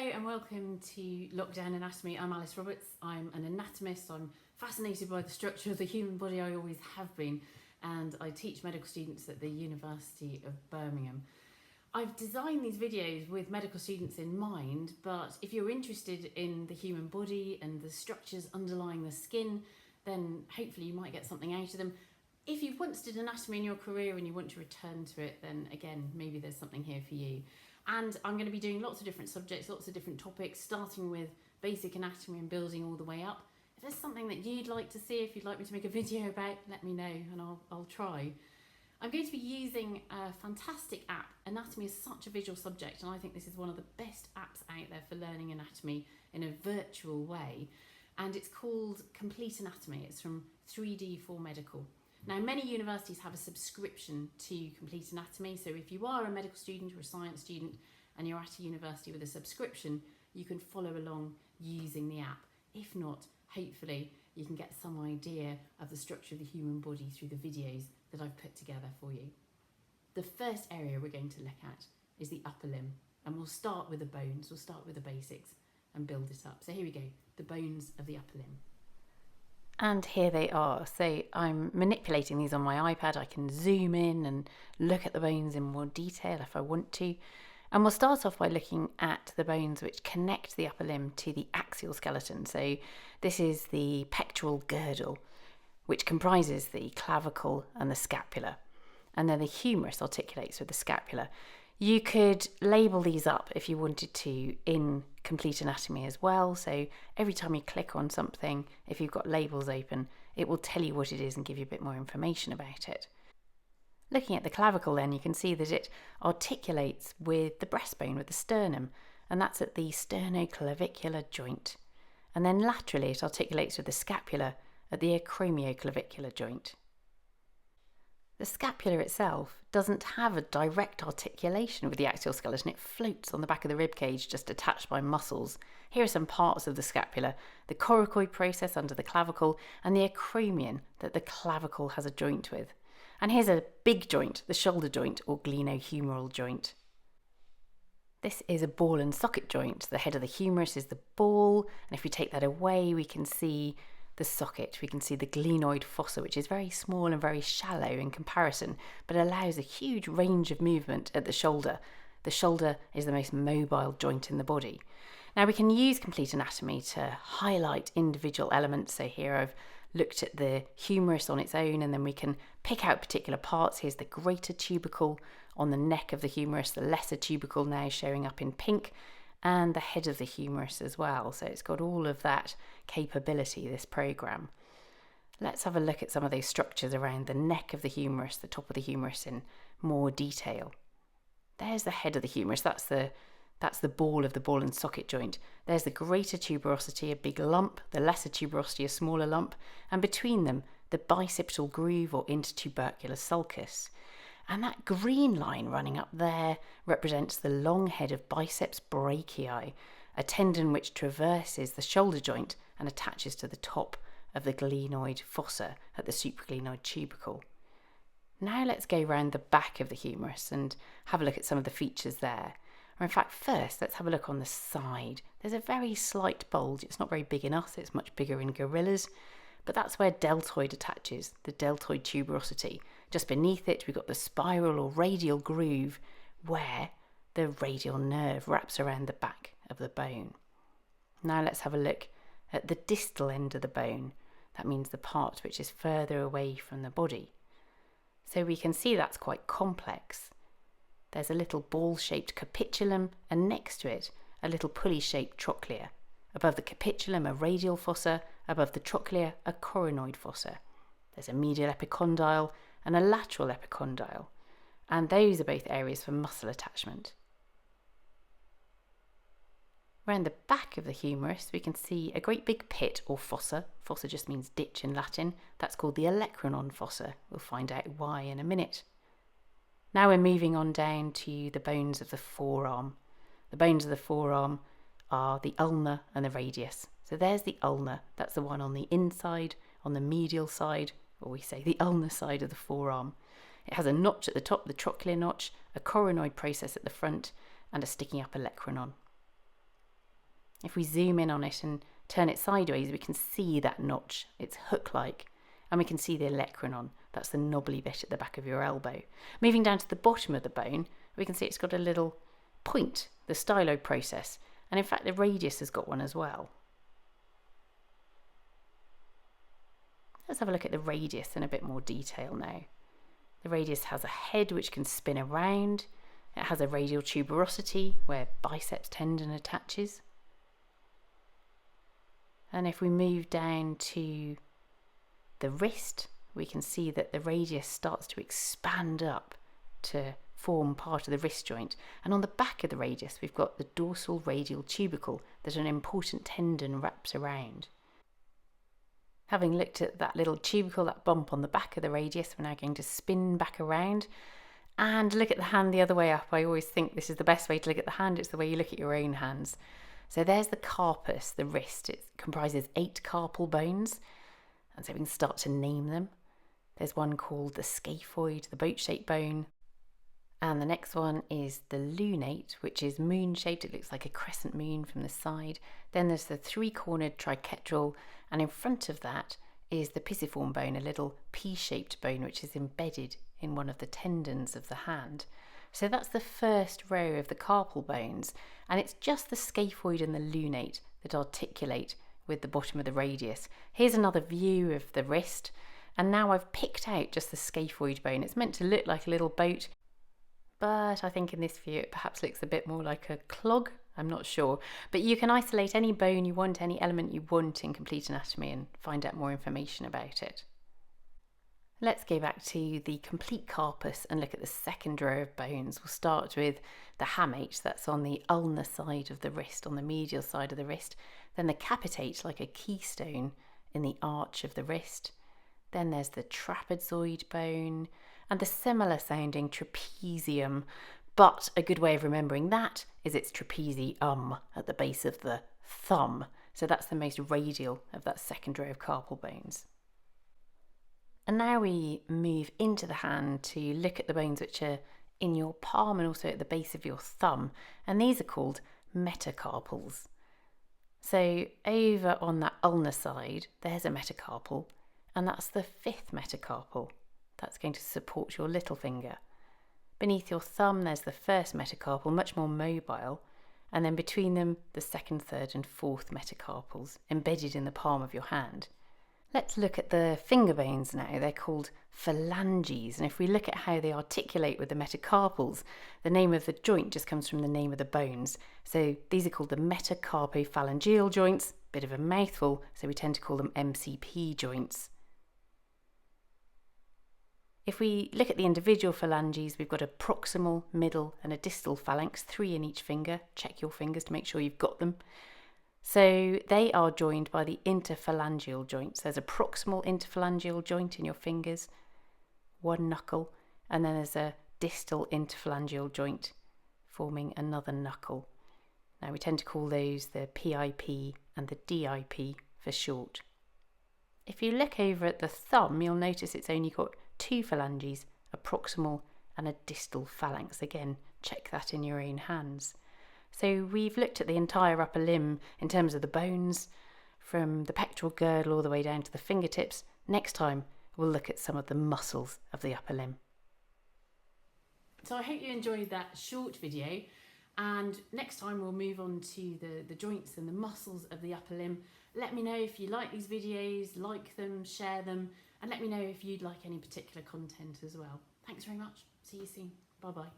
Hello and welcome to Lockdown Anatomy. I'm Alice Roberts. I'm an anatomist. I'm fascinated by the structure of the human body. I always have been, and I teach medical students at the University of Birmingham. I've designed these videos with medical students in mind, but if you're interested in the human body and the structures underlying the skin, then hopefully you might get something out of them. If you've once did anatomy in your career and you want to return to it, then again, maybe there's something here for you. And I'm going to be doing lots of different subjects, lots of different topics, starting with basic anatomy and building all the way up. If there's something that you'd like to see, if you'd like me to make a video about, let me know and I'll try. I'm going to be using a fantastic app. Anatomy is such a visual subject, and I think this is one of the best apps out there for learning anatomy in a virtual way. And it's called Complete Anatomy. It's from 3D4Medical. Now, many universities have a subscription to Complete Anatomy, so if you are a medical student or a science student and you're at a university with a subscription, you can follow along using the app. If not, hopefully you can get some idea of the structure of the human body through the videos that I've put together for you. The first area we're going to look at is the upper limb, and we'll start with the bones, we'll start with the basics and build it up. So here we go, the bones of the upper limb. And here they are. So I'm manipulating these on my iPad. I can zoom in and look at the bones in more detail if I want to. And we'll start off by looking at the bones which connect the upper limb to the axial skeleton. So this is the pectoral girdle, which comprises the clavicle and the scapula. And then the humerus articulates with the scapula. You could label these up if you wanted to in Complete Anatomy as well. So every time you click on something, if you've got labels open, it will tell you what it is and give you a bit more information about it. Looking at the clavicle then, you can see that it articulates with the breastbone, with the sternum, and that's at the sternoclavicular joint. And then laterally it articulates with the scapula at the acromioclavicular joint. The scapula itself doesn't have a direct articulation with the axial skeleton. It floats on the back of the rib cage, just attached by muscles. Here are some parts of the scapula: the coracoid process under the clavicle and the acromion that the clavicle has a joint with. And here's a big joint, the shoulder joint or glenohumeral joint. This is a ball and socket joint. The head of the humerus is the ball, and if we take that away, we can see the socket. We can see the glenoid fossa, which is very small and very shallow in comparison, but allows a huge range of movement at the shoulder. The shoulder is the most mobile joint in the body. Now we can use Complete Anatomy to highlight individual elements. So here I've looked at the humerus on its own, and then we can pick out particular parts. Here's the greater tubercle on the neck of the humerus, the lesser tubercle now showing up in pink, and the head of the humerus as well. So it's got all of that capability, this program. Let's have a look at some of those structures around the neck of the humerus, the top of the humerus in more detail. There's the head of the humerus. That's the ball of the ball and socket joint. There's the greater tuberosity, a big lump, the lesser tuberosity, a smaller lump, and between them, the bicipital groove or intertubercular sulcus. And that green line running up there represents the long head of biceps brachii, a tendon which traverses the shoulder joint and attaches to the top of the glenoid fossa at the supraglenoid tubercle. Now let's go round the back of the humerus and have a look at some of the features there. Or in fact, first, let's have a look on the side. There's a very slight bulge. It's not very big in us, it's much bigger in gorillas, but that's where deltoid attaches, the deltoid tuberosity. Just beneath it, we've got the spiral or radial groove where the radial nerve wraps around the back of the bone. Now let's have a look at the distal end of the bone. That means the part which is further away from the body. So we can see that's quite complex. There's a little ball-shaped capitulum, and next to it, a little pulley-shaped trochlea. Above the capitulum, a radial fossa. Above the trochlea, a coronoid fossa. There's a medial epicondyle and a lateral epicondyle, and those are both areas for muscle attachment. Around the back of the humerus, we can see a great big pit or fossa. Fossa just means ditch in Latin. That's called the olecranon fossa. We'll find out why in a minute. Now we're moving on down to the bones of the forearm. The bones of the forearm are the ulna and the radius. So there's the ulna. That's the one on the inside, on the medial side, or we say the ulnar side of the forearm. It has a notch at the top, the trochlear notch, a coronoid process at the front, and a sticking up olecranon. If we zoom in on it and turn it sideways, we can see that notch. It's hook-like. And we can see the olecranon. That's the knobbly bit at the back of your elbow. Moving down to the bottom of the bone, we can see it's got a little point, the styloid process. And in fact, the radius has got one as well. Let's have a look at the radius in a bit more detail now. The radius has a head which can spin around. It has a radial tuberosity where biceps tendon attaches. And if we move down to the wrist, we can see that the radius starts to expand up to form part of the wrist joint. And on the back of the radius, we've got the dorsal radial tubercle that an important tendon wraps around. Having looked at that little tubercle, that bump on the back of the radius, we're now going to spin back around and look at the hand the other way up. I always think this is the best way to look at the hand. It's the way you look at your own hands. So there's the carpus, the wrist. It comprises 8 carpal bones. And so we can start to name them. There's one called the scaphoid, the boat-shaped bone. And the next one is the lunate, which is moon-shaped. It looks like a crescent moon from the side. Then there's the 3-cornered triquetral. And in front of that is the pisiform bone, a little pea-shaped bone, which is embedded in one of the tendons of the hand. So that's the first row of the carpal bones. And it's just the scaphoid and the lunate that articulate with the bottom of the radius. Here's another view of the wrist, and now I've picked out just the scaphoid bone. It's meant to look like a little boat, but I think in this view it perhaps looks a bit more like a clog. I'm not sure, but you can isolate any bone you want, any element you want in Complete Anatomy and find out more information about it. Let's go back to the complete carpus and look at the second row of bones. We'll start with the hamate, that's on the ulnar side of the wrist, on the medial side of the wrist. Then the capitate, like a keystone in the arch of the wrist. Then there's the trapezoid bone and the similar sounding trapezium. But a good way of remembering that is it's trapezium at the base of the thumb. So that's the most radial of that second row of carpal bones. And now we move into the hand to look at the bones which are in your palm and also at the base of your thumb. And these are called metacarpals. So over on that ulnar side, there's a metacarpal, and that's the 5th metacarpal. That's going to support your little finger. Beneath your thumb, there's the 1st metacarpal, much more mobile, and then between them, the 2nd, 3rd and 4th metacarpals embedded in the palm of your hand. Let's look at the finger bones now. They're called phalanges, and if we look at how they articulate with the metacarpals, the name of the joint just comes from the name of the bones. So these are called the metacarpophalangeal joints. Bit of a mouthful, so we tend to call them MCP joints. If we look at the individual phalanges, we've got a proximal, middle and a distal phalanx, 3 in each finger. Check your fingers to make sure you've got them. So they are joined by the interphalangeal joints. There's a proximal interphalangeal joint in your fingers, 1 knuckle, and then there's a distal interphalangeal joint forming another knuckle. Now we tend to call those the PIP and the DIP for short. If you look over at the thumb, you'll notice it's only got 2 phalanges, a proximal and a distal phalanx. Again, check that in your own hands. So we've looked at the entire upper limb in terms of the bones, from the pectoral girdle all the way down to the fingertips. Next time, we'll look at some of the muscles of the upper limb. So I hope you enjoyed that short video, and next time we'll move on to the joints and the muscles of the upper limb. Let me know if you like these videos, like them, share them, and let me know if you'd like any particular content as well. Thanks very much. See you soon. Bye bye.